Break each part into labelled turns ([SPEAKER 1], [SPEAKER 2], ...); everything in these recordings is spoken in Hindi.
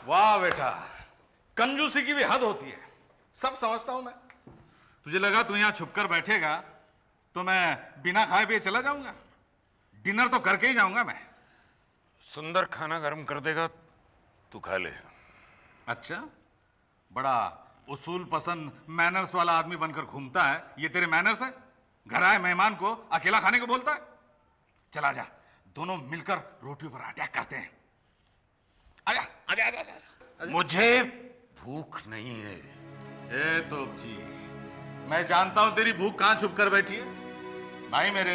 [SPEAKER 1] वाह बेटा, कंजूसी की भी हद होती है। सब समझता हूं मैं। तुझे लगा तू यहां छुपकर बैठेगा तो मैं बिना खाए पिए चला जाऊंगा? डिनर तो करके ही जाऊंगा मैं।
[SPEAKER 2] सुंदर खाना गर्म कर देगा, तू खा ले।
[SPEAKER 1] अच्छा, बड़ा उसूल पसंद मैनर्स वाला आदमी बनकर घूमता है। ये तेरे मैनर्स है? घर आए मेहमान को अकेला खाने को बोलता है? चला जा, दोनों मिलकर रोटी पर अटैक करते हैं। आजा आजा आजा आजा।
[SPEAKER 2] मुझे भूख नहीं है।
[SPEAKER 1] ए तोपची, मैं जानता हूं तेरी भूख कहां छुप कर बैठी है। भाई मेरे,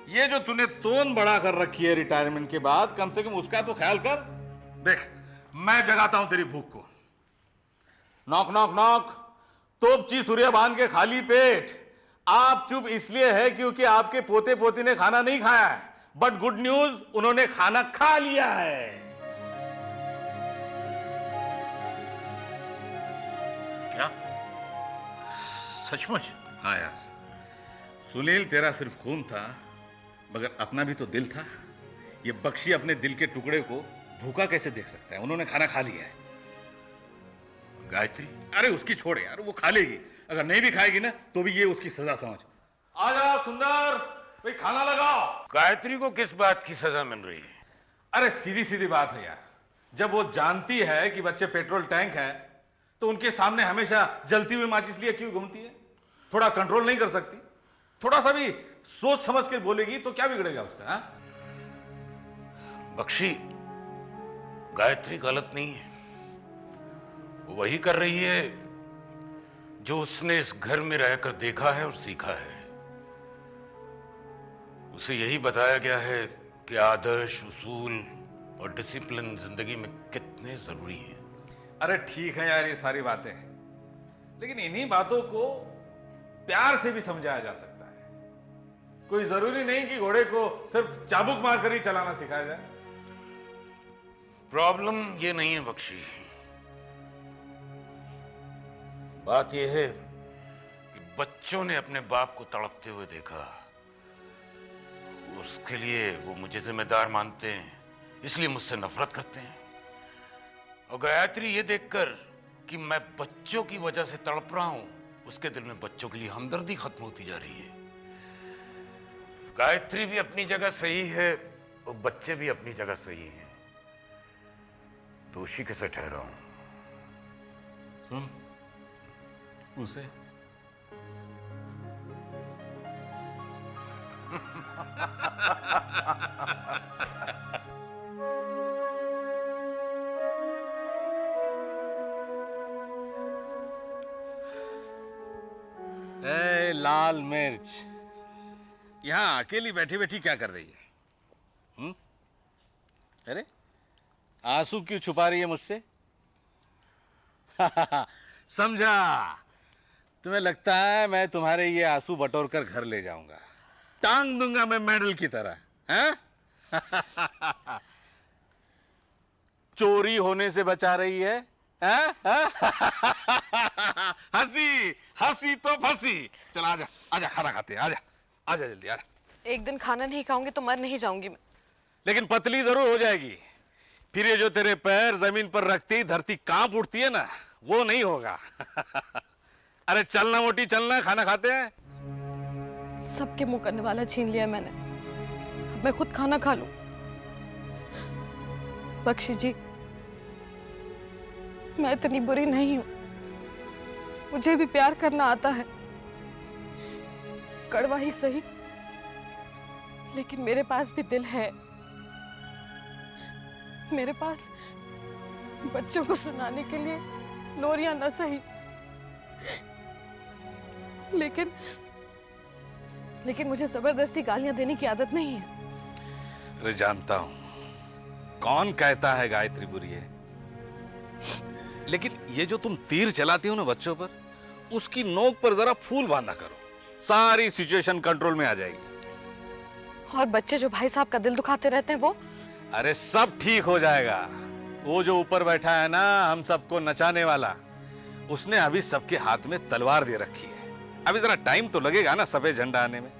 [SPEAKER 1] ये जो तूने तोन बड़ा कर रखी है रिटायरमेंट के बाद, कम से कम उसका तो ख्याल कर। देख, मैं जगाता हूं तेरी भूख को। Knock knock knock. तोपची सूर्यभान के खाली पेट। आप चुप इसलिए है क्योंकि आपके पोते पोती ने खाना नहीं खाया है, बट गुड न्यूज, उन्होंने खाना खा लिया है।
[SPEAKER 2] क्या? सचमुच?
[SPEAKER 1] हाँ यार, सुनील तेरा सिर्फ खून था, मगर अपना भी तो दिल था। ये बख्शी अपने दिल के टुकड़े को भूखा कैसे देख सकता है? उन्होंने खाना खा लिया है।
[SPEAKER 2] गायत्री?
[SPEAKER 1] अरे उसकी छोड़ यार, वो खा लेगी। अगर नहीं भी खाएगी ना तो भी ये उसकी सजा समझ। आजा सुंदर, भाई खाना लगाओ।
[SPEAKER 2] गायत्री को किस बात की सजा मिल रही है?
[SPEAKER 1] अरे सीधी सीधी बात है यार, जब वो जानती है कि बच्चे पेट्रोल टैंक है तो उनके सामने हमेशा जलती हुई माचिस लिए क्यों घूमती है? थोड़ा कंट्रोल नहीं कर सकती? थोड़ा सा भी सोच समझ के बोलेगी तो क्या बिगड़ेगा उसका? हा?
[SPEAKER 2] बख्शी, गायत्री गलत नहीं है। वो वही कर रही है जो उसने इस घर में रहकर देखा है और सीखा है। उसे यही बताया गया है कि आदर्श, उसूल और डिसिप्लिन जिंदगी में कितने जरूरी हैं।
[SPEAKER 1] अरे ठीक है यार ये सारी बातें, लेकिन इन्हीं बातों को प्यार से भी समझाया जा सकता है। कोई जरूरी नहीं कि घोड़े को सिर्फ चाबुक मारकर ही चलाना सिखाया जाए।
[SPEAKER 2] प्रॉब्लम ये नहीं है बख्शी, बात यह है कि बच्चों ने अपने बाप को तड़पते हुए देखा। उसके लिए वो मुझे जिम्मेदार मानते हैं, इसलिए मुझसे नफरत करते हैं। और गायत्री ये देखकर कि मैं बच्चों की वजह से तड़प रहा हूं, उसके दिल में बच्चों के लिए हमदर्दी खत्म होती जा रही है। गायत्री भी अपनी जगह सही है और बच्चे भी अपनी जगह सही हैं। दोषी किसे ठहराऊं?
[SPEAKER 1] सुन, उसे ए लाल मिर्च, यहां अकेली बैठी बैठी क्या कर रही है? अरे आंसू क्यों छुपा रही है मुझसे? समझा, तुम्हें लगता है मैं तुम्हारे ये आंसू बटोर कर घर ले जाऊंगा, टांग दूंगा मैं मेडल की तरह, हैं? चोरी होने से बचा रही है, हैं? हंसी हंसी तो फंसी। चल आजा आजा, खाना खाते हैं, आजा आजा जल्दी आजा।
[SPEAKER 3] एक दिन खाना नहीं खाऊंगी तो मर नहीं जाऊंगी मैं।
[SPEAKER 1] लेकिन पतली जरूर हो जाएगी। फिर ये जो तेरे पैर जमीन पर रखती ही धरती कांप उठती है ना, वो नहीं होगा। अरे चलना मोटी, चलना, खाना खाते हैं।
[SPEAKER 3] सबके मुंह करने वाला छीन लिया मैंने, अब मैं खुद खाना खा लूं। बख्शी जी, मैं इतनी बुरी नहीं हूं, मुझे भी प्यार करना आता है। कड़वा ही सही, लेकिन मेरे पास भी दिल है। मेरे पास बच्चों को सुनाने के लिए लोरियां न सही, लेकिन मुझे जबरदस्ती गालियां देने की आदत नहीं है।
[SPEAKER 1] अरे जानता हूं, कौन कहता है गायत्री बुरी है, लेकिन ये जो तुम तीर चलाती हो ना बच्चों पर, उसकी नोक पर जरा फूल बांधा करो, सारी सिचुएशन कंट्रोल में आ जाएगी।
[SPEAKER 3] और बच्चे जो भाई साहब का दिल दुखाते रहते हैं वो?
[SPEAKER 1] अरे सब ठीक हो जाएगा। वो जो ऊपर बैठा है ना, हम सबको नचाने वाला, उसने अभी सबके हाथ में तलवार दे रखी है। अभी जरा टाइम तो लगेगा ना सफेद झंडा आने में।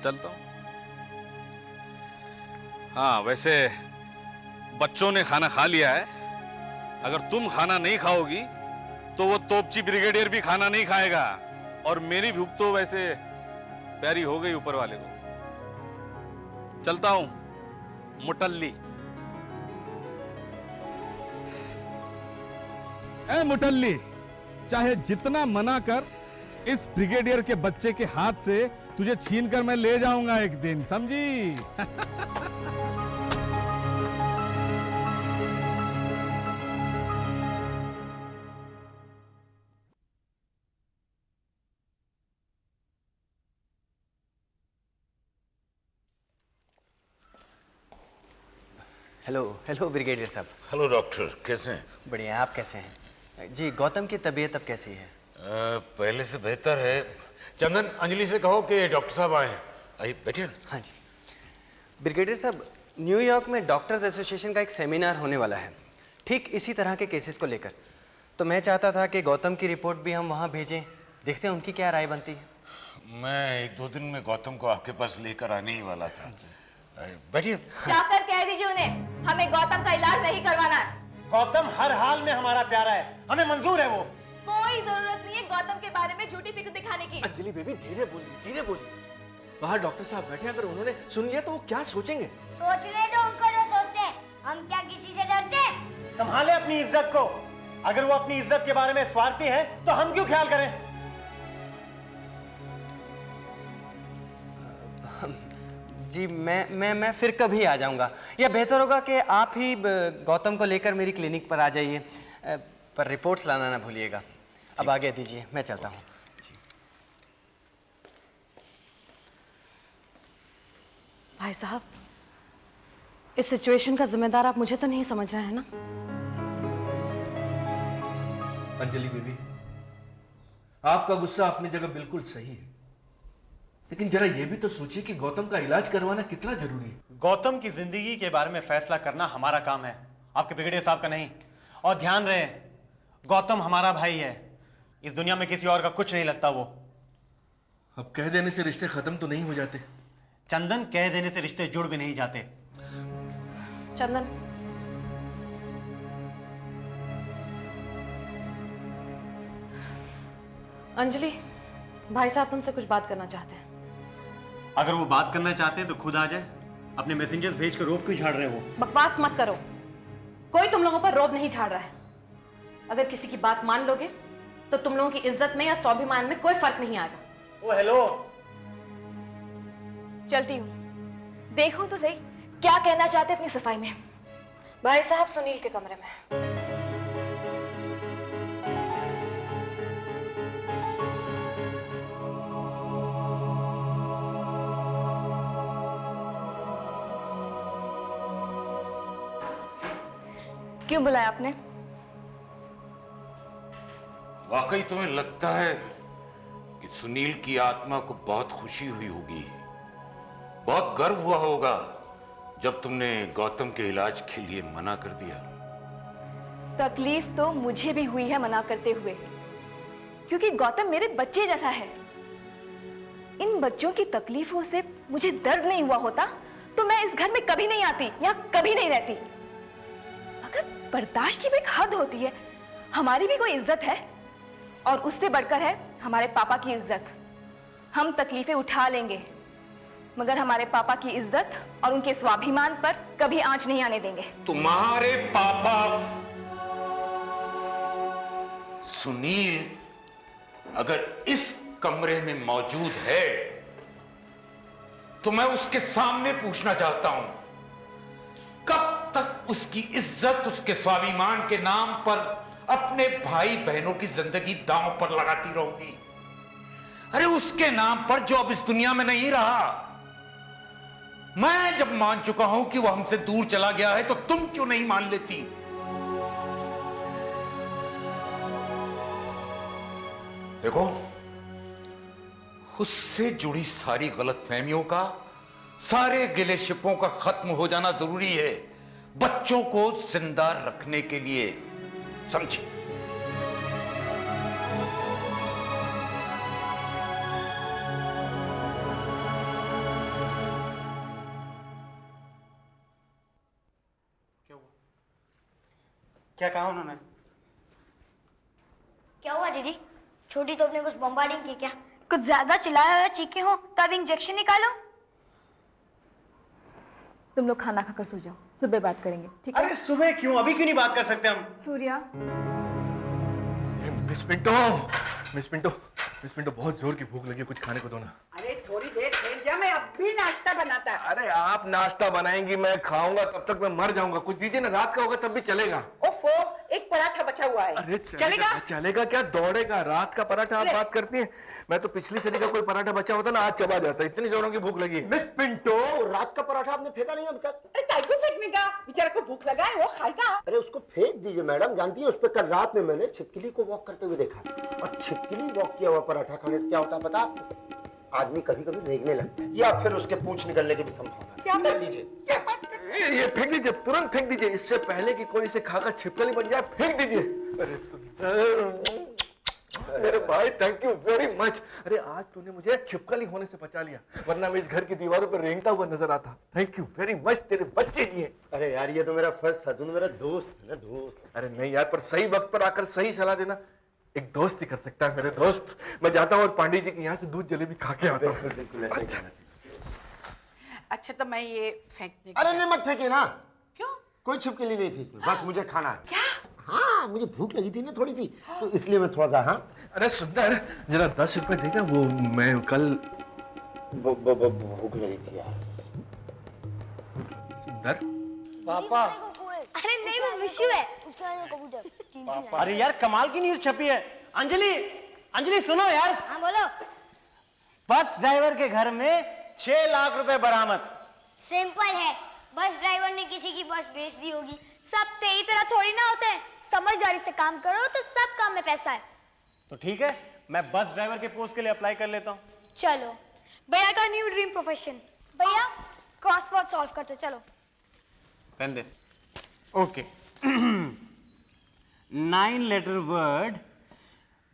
[SPEAKER 1] चलता हूं। हाँ वैसे बच्चों ने खाना खा लिया है। अगर तुम खाना नहीं खाओगी तो वो तोपची ब्रिगेडियर भी खाना नहीं खाएगा। और मेरी भूख तो वैसे प्यारी हो गई ऊपर वाले को। चलता हूं मुटल्ली।
[SPEAKER 4] ए मुटल्ली, चाहे जितना मना कर, इस ब्रिगेडियर के बच्चे के हाथ से तुझे छीन कर मैं ले जाऊंगा एक दिन, समझी?
[SPEAKER 5] हेलो हेलो ब्रिगेडियर साहब।
[SPEAKER 2] हेलो डॉक्टर, कैसे हैं?
[SPEAKER 5] बढ़िया, आप कैसे हैं? जी, गौतम की तबीयत अब कैसी है?
[SPEAKER 2] पहले से बेहतर है। चंदन, अंजलि से कहो कि डॉक्टर साहब आए हैं। आइए बैठिए ना।
[SPEAKER 5] हाँ जी। ब्रिगेडियर साहब, न्यूयॉर्क में डॉक्टर्स एसोसिएशन का एक सेमिनार होने वाला है, ठीक इसी तरह के केसेस को लेकर। तो मैं चाहता था कि गौतम की रिपोर्ट भी हम वहाँ भेजें, देखते हैं उनकी क्या राय बनती है।
[SPEAKER 2] मैं 1-2 दिन में गौतम को आपके पास लेकर आने ही वाला था। बैठिए।
[SPEAKER 6] जाकर कह दीजिए उन्हें, हमें गौतम का इलाज नहीं करवाना है।
[SPEAKER 7] गौतम हर हाल में हमारा प्यारा है, हमें मंजूर है वो।
[SPEAKER 6] कोई जरूरत नहीं है गौतम के बारे में झूठी फिक्र दिखाने की।
[SPEAKER 8] अंजलि बेबी, धीरे बोलिए, धीरे बोलिए। बाहर डॉक्टर साहब बैठे, अगर उन्होंने सुन लिया तो वो क्या सोचेंगे?
[SPEAKER 9] सोचने दो उनको जो सोचते हैं, हम क्या किसी से डरते हैं?
[SPEAKER 7] संभाले अपनी इज्जत को। अगर वो अपनी इज्जत के बारे में स्वार्थी है तो हम क्यों ख्याल करें?
[SPEAKER 5] जी, मैं फिर कभी आ जाऊँगा, या बेहतर होगा कि आप ही गौतम को लेकर मेरी क्लिनिक पर आ जाइए, पर रिपोर्ट्स लाना ना भूलिएगा। अब आगे दीजिए, मैं चलता हूँ।
[SPEAKER 3] भाई साहब, इस सिचुएशन का जिम्मेदार आप मुझे तो नहीं समझ रहे हैं ना?
[SPEAKER 8] अंजलि बेबी, आपका गुस्सा अपनी जगह बिल्कुल सही है, लेकिन जरा ये भी तो सोचिए कि गौतम का इलाज करवाना कितना जरूरी है।
[SPEAKER 7] गौतम की जिंदगी के बारे में फैसला करना हमारा काम है, आपके ब्रिगेडियर साहब का नहीं। और ध्यान रहे, गौतम हमारा भाई है, इस दुनिया में किसी और का कुछ नहीं लगता। वो
[SPEAKER 8] अब कह देने से रिश्ते खत्म तो नहीं हो जाते।
[SPEAKER 7] चंदन, कह देने से रिश्ते जुड़ भी नहीं जाते।
[SPEAKER 3] चंदन, अंजलि, भाई साहब तुमसे कुछ बात करना चाहते हैं।
[SPEAKER 7] अगर वो बात करना चाहते हैं तो खुद आ जाए, अपने मैसेंजर्स भेज कर रोब क्यों झाड़ रहे हो?
[SPEAKER 3] बकवास मत करो, कोई तुम लोगों पर रोब नहीं झाड़ रहा है। अगर किसी की बात मान लोगे तो तुम लोगों की इज्जत में या स्वाभिमान में कोई फर्क नहीं आएगा।
[SPEAKER 7] ओ हेलो,
[SPEAKER 6] चलती हूँ, देखूं तो सही क्या कहना चाहते अपनी सफाई में।
[SPEAKER 3] भाई साहब सुनील के कमरे में।
[SPEAKER 6] क्यों बुलाया आपने?
[SPEAKER 2] वाकई तुम्हें लगता है कि सुनील की आत्मा को बहुत खुशी हुई होगी, बहुत गर्व हुआ होगा जब तुमने गौतम के इलाज के लिए मना कर दिया?
[SPEAKER 6] तकलीफ तो मुझे भी हुई है मना करते हुए, क्योंकि गौतम मेरे बच्चे जैसा है। इन बच्चों की तकलीफों से मुझे दर्द नहीं हुआ होता तो मैं इस घर में कभी नहीं आती, यहाँ कभी नहीं रहती। मगर बर्दाश्त की भी एक हद होती है, हमारी भी कोई इज्जत है, और उससे बढ़कर है हमारे पापा की इज्जत। हम तकलीफें उठा लेंगे, मगर हमारे पापा की इज्जत और उनके स्वाभिमान पर कभी आंच नहीं आने देंगे।
[SPEAKER 2] तुम्हारे पापा सुनील अगर इस कमरे में मौजूद है तो मैं उसके सामने पूछना चाहता हूं, कब तक उसकी इज्जत, उसके स्वाभिमान के नाम पर अपने भाई बहनों की जिंदगी दांव पर लगाती रहोगी? अरे उसके नाम पर जो अब इस दुनिया में नहीं रहा। मैं जब मान चुका हूं कि वो हमसे दूर चला गया है तो तुम क्यों नहीं मान लेती? देखो, उससे जुड़ी सारी गलतफहमियों का, सारे गिले शिकवों का खत्म हो जाना जरूरी है, बच्चों को जिंदा रखने के लिए, समझे?
[SPEAKER 7] क्या हुआ? क्या कहा उन्होंने?
[SPEAKER 9] क्या हुआ दीदी? छोटी तो अपने कुछ बम्बार्डिंग की क्या? कुछ ज्यादा चिल्लाया या चीखे हो तो अब इंजेक्शन निकालो।
[SPEAKER 6] तुम लोग खाना खाकर सो जाओ, सुबह बात करेंगे, ठीक है?
[SPEAKER 7] अरे सुबह क्यों? अभी क्यों नहीं बात कर सकते हम?
[SPEAKER 6] Surya,
[SPEAKER 8] miss Pinto, miss Pinto, miss Pinto, बहुत जोर की भूख लगी है, कुछ खाने को दो ना।
[SPEAKER 10] अरे थोड़ी देर ठहर जा, मैं अब भी नाश्ता बनाता है।
[SPEAKER 8] अरे आप नाश्ता बनाएंगी, मैं खाऊंगा, तब तक मैं मर जाऊंगा। कुछ दीजिए ना, रात का होगा तब भी चलेगा।
[SPEAKER 10] ओफो, एक पराठा बचा हुआ है।
[SPEAKER 8] अरे चलेगा, चलेगा क्या? दौड़ेगा? रात का पराठा आप बात करती हैं? मैं तो पिछली सदी का कोई पराठा बचा होता ना, आज चबा जाता। इतनी जोरों की भूख लगी।
[SPEAKER 11] मिस पिंटो, रात का पराठा आपने फेंका नहीं अब तक?
[SPEAKER 10] अरे ताई को फेंकने का, बेचारे को भूख लगा है, वो खाएगा।
[SPEAKER 11] अरे उसको फेंक दीजिए मैडम। जानती है उस पर कल रात में मैंने छिपकली को वॉक करते हुए देखा, और छिपकली वॉक किया हुआ पराठा खाने से क्या होता है पता आपको? आदमी कभी कभी रेंगने लगता है, या फिर उसके पूंछ निकलने की भी संभावना है। फेंक दीजिए,
[SPEAKER 8] ये फेंक दीजिए, तुरंत फेंक दीजिए, इससे पहले कि कोई इसे खाकर छिपकली बन जाए। फेंक दीजिए। अरे सुंदर मेरे भाई, थैंक यू वेरी मच। अरे आज तूने मुझे छिपकली होने से बचा लिया, वरना मैं इस घर की दीवारों पर रेंगता हुआ नजर आता। थैंक यू वेरी मच, तेरे बच्चे जी हैं।
[SPEAKER 11] अरे यार ये तो मेरा फर्ज था, तू मेरा दोस्त है ना, दोस्त।
[SPEAKER 8] अरे नहीं यार, पर सही वक्त पर आकर सही सलाह देना एक दोस्त ही कर सकता है। मेरे दोस्त, मैं जाता हूँ और पांडे जी के यहाँ से दूध जलेबी खा के आता हूँ।
[SPEAKER 11] बिल्कुल ऐसा ही करना चाहिए।
[SPEAKER 10] अच्छा तो मैं ये फेंकने
[SPEAKER 11] अरे नहीं मत फेंके ना।
[SPEAKER 10] क्यों?
[SPEAKER 11] कोई छिपकली नहीं थी इसमें, बस मुझे खाना है।
[SPEAKER 10] क्या?
[SPEAKER 11] हाँ, मुझे भूख लगी थी ना थोड़ी सी, तो इसलिए मैं थोड़ा सा। हाँ
[SPEAKER 8] अरे सुंदर, जरा 10 रुपए देगा, वो मैं कल
[SPEAKER 11] भूख लगी थी यार।
[SPEAKER 8] सुंदर
[SPEAKER 7] पापा।
[SPEAKER 9] अरे नहीं, वो विशु है, उसका कबूतर।
[SPEAKER 7] अरे यार कमाल की न्यूज छपी है। अंजलि, अंजलि सुनो यार,
[SPEAKER 9] हाँ बोलो।
[SPEAKER 7] बस ड्राइवर के घर में 6 लाख रुपए बरामद।
[SPEAKER 9] सिंपल है, बस ड्राइवर ने किसी की बस बेच दी होगी। सब तेरी तरह थोड़ी ना होते हैं, समझदारी से काम करो तो सब काम में पैसा है।
[SPEAKER 7] तो ठीक है, मैं बस ड्राइवर के पोस्ट के लिए अप्लाई कर लेता हूँ।
[SPEAKER 9] चलो, भैया का न्यू ड्रीम प्रोफेशन। भैया क्रॉसवर्ड सॉल्व करते चलो।
[SPEAKER 7] पेन दे। ओके 9 लेटर वर्ड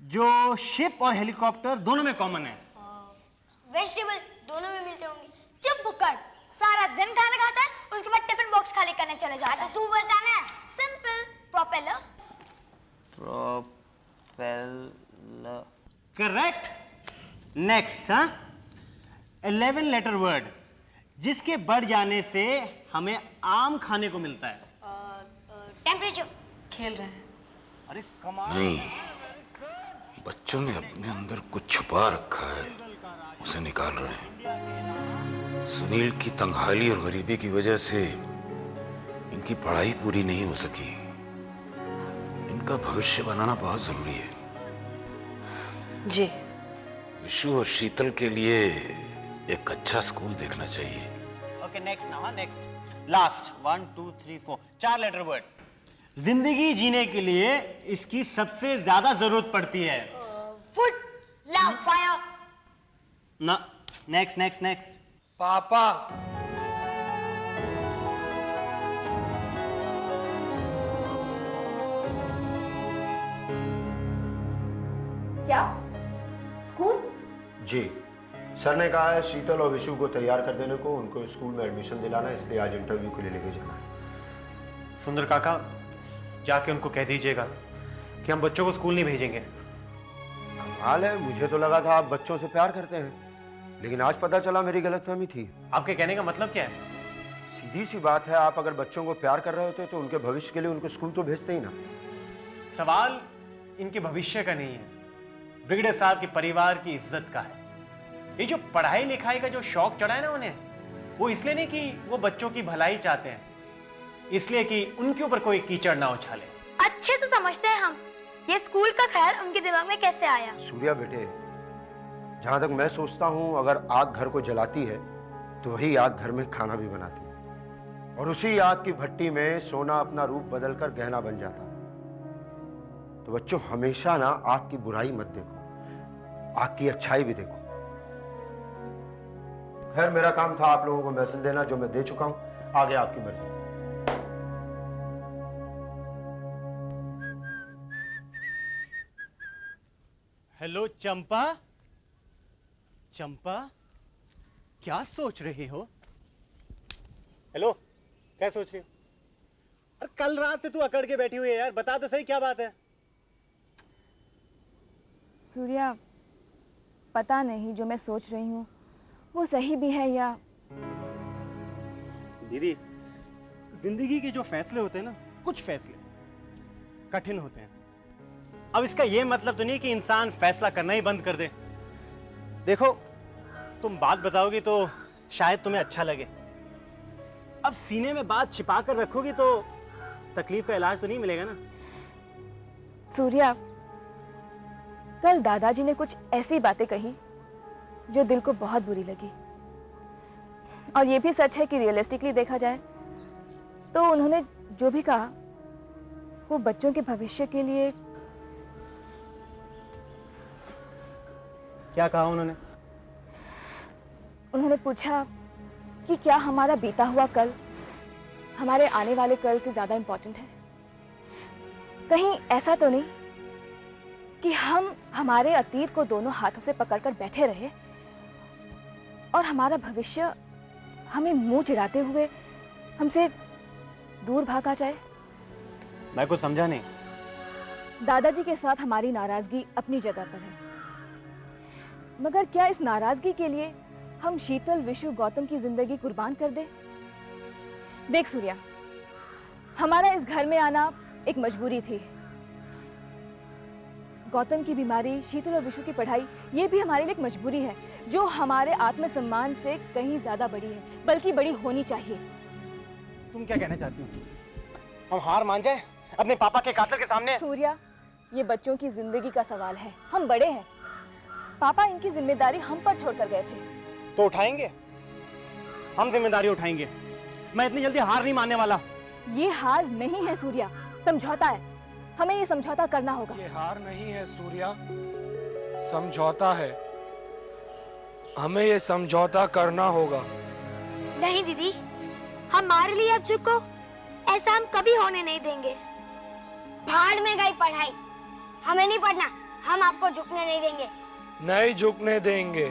[SPEAKER 7] जो शिप और हेलीकॉप्टर दोनों में कॉमन है।
[SPEAKER 9] वेजिटेबल दोनों में मिलते होंगे। चुप बुक्कड़, सारा दिन खाना खाता है, उसके बाद टिफिन बॉक्स खाली करने चले जाता है। तो तू बताना। Simple, propeller.
[SPEAKER 7] Propeller, correct. Next, हाँ 11 लेटर वर्ड जिसके बढ़ जाने से हमें आम खाने को मिलता है।
[SPEAKER 9] टेम्परेचर।
[SPEAKER 3] खेल रहे हैं।
[SPEAKER 7] अरे कमाल।
[SPEAKER 2] नहीं, बच्चों ने अपने अंदर कुछ छुपा रखा है, उसे निकाल रहे हैं। सुनील की तंगहाली और गरीबी की वजह से इनकी पढ़ाई पूरी नहीं हो सकी। इनका भविष्य बनाना बहुत जरूरी है।
[SPEAKER 3] जी।
[SPEAKER 7] विशु और शीतल के लिए एक अच्छा स्कूल देखना चाहिए। Okay next now, next last 1 2 3 4 4 letter word. जिंदगी जीने के लिए इसकी सबसे ज्यादा जरूरत पड़ती है।
[SPEAKER 9] Food, love, fire.
[SPEAKER 7] ना, नेक्स्ट नेक्स्ट नेक्स्ट।
[SPEAKER 8] पापा।
[SPEAKER 6] क्या? स्कूल?
[SPEAKER 11] जी, सर ने कहा है शीतल और विशु को तैयार कर देने को, उनको स्कूल में एडमिशन दिलाना है, इसलिए आज इंटरव्यू के लिए लेके जाना है।
[SPEAKER 7] सुंदर काका, जाके उनको कह दीजिएगा कि हम बच्चों को स्कूल नहीं भेजेंगे।
[SPEAKER 11] कमाल है, मुझे तो लगा था आप बच्चों से प्यार करते हैं, लेकिन आज पता चला मेरी गलतफहमी थी।
[SPEAKER 7] आपके कहने का मतलब क्या है?
[SPEAKER 11] सीधी सी बात है, आप अगर बच्चों को प्यार कर रहे होते तो उनके भविष्य के लिए उनको स्कूल तो भेजते ही ना।
[SPEAKER 7] सवाल इनके भविष्य का नहीं है, ब्रिगेडियर साहब के परिवार की इज्जत का है। ये जो पढ़ाई लिखाई का जो शौक चढ़ा है ना उन्हें, वो इसलिए नहीं कि वो बच्चों की भलाई चाहते हैं, इसलिए कि उनके ऊपर कोई कीचड़ ना उछाले।
[SPEAKER 9] अच्छे से समझते हैं हम, ये स्कूल का ख्याल उनके दिमाग में कैसे आया।
[SPEAKER 11] सूर्या बेटे, जहां तक मैं सोचता हूं, अगर आग घर को जलाती है तो वही आग घर में खाना भी बनाती है, और उसी आग की भट्टी में सोना अपना रूप बदलकर गहना बन जाता। तो बच्चों, हमेशा ना आग की बुराई मत देखो, आग की अच्छाई भी देखो। खैर, मेरा काम था आप लोगों को मैसेज देना, जो मैं दे चुका हूं। आगे आपकी मर्जी।
[SPEAKER 7] हेलो चंपा। चंपा, क्या सोच रही हो? हेलो, क्या सोच रही हो? और कल रात से तू अकड़ के बैठी हुई है यार, बता तो सही क्या बात है।
[SPEAKER 6] सूर्या, पता नहीं जो मैं सोच रही हूँ वो सही भी है या।
[SPEAKER 7] दीदी, जिंदगी के जो फैसले होते हैं ना, कुछ फैसले कठिन होते हैं। अब इसका ये मतलब तो नहीं कि इंसान फैसला करना ही बंद कर दे। देखो, तुम बात बताओगी तो शायद तुम्हें अच्छा लगे, अब सीने में बात छिपा कर रखोगी तो तकलीफ का इलाज तो नहीं मिलेगा ना।
[SPEAKER 6] सूर्या, कल दादाजी ने कुछ ऐसी बातें कही जो दिल को बहुत बुरी लगी। और ये भी सच है कि रियलिस्टिकली देखा जाए तो उन्होंने जो भी कहा वो बच्चों के भविष्य के लिए।
[SPEAKER 7] क्या कहा उन्होंने?
[SPEAKER 6] उन्होंने पूछा कि क्या हमारा बीता हुआ कल हमारे आने वाले कल से ज्यादा इंपॉर्टेंट है। कहीं ऐसा तो नहीं कि हम हमारे अतीत को दोनों हाथों से पकड़कर बैठे रहे और हमारा भविष्य हमें मुंह चिढ़ाते हुए हमसे दूर भागा जाए।
[SPEAKER 7] मैं कुछ समझा नहीं।
[SPEAKER 6] दादाजी के साथ हमारी नाराजगी अपनी जगह पर है, मगर क्या इस नाराजगी के लिए हम शीतल, विशु, गौतम की जिंदगी कुर्बान कर दे? देख सूर्या, हमारा इस घर में आना एक मजबूरी थी। गौतम की बीमारी, शीतल और विशु की पढ़ाई, ये भी हमारे लिए एक मजबूरी है जो हमारे आत्मसम्मान से कहीं ज्यादा बड़ी है, बल्कि बड़ी होनी चाहिए।
[SPEAKER 7] तुम क्या कहना चाहती हो? हम हार मान जाए अपने पापा के कातिल के सामने?
[SPEAKER 6] सूर्या, ये बच्चों की जिंदगी का सवाल है। हम बड़े हैं, पापा इनकी जिम्मेदारी हम पर छोड़कर गए थे।
[SPEAKER 7] तो उठाएंगे, हम जिम्मेदारी उठाएंगे। मैं इतनी जल्दी हार नहीं मानने वाला।
[SPEAKER 6] ये हार नहीं है सूर्या, समझौता है। हमें ये समझौता करना होगा।
[SPEAKER 12] ये हार नहीं है सूर्या, समझौता है। हमें ये समझौता करना होगा।
[SPEAKER 9] नहीं दीदी, हमारे लिए अब झुको, ऐसा हम कभी होने नहीं देंगे। भाड़ में गई पढ़ाई, हमें नहीं पढ़ना, हम आपको झुकने नहीं देंगे।
[SPEAKER 12] नहीं झुकने देंगे।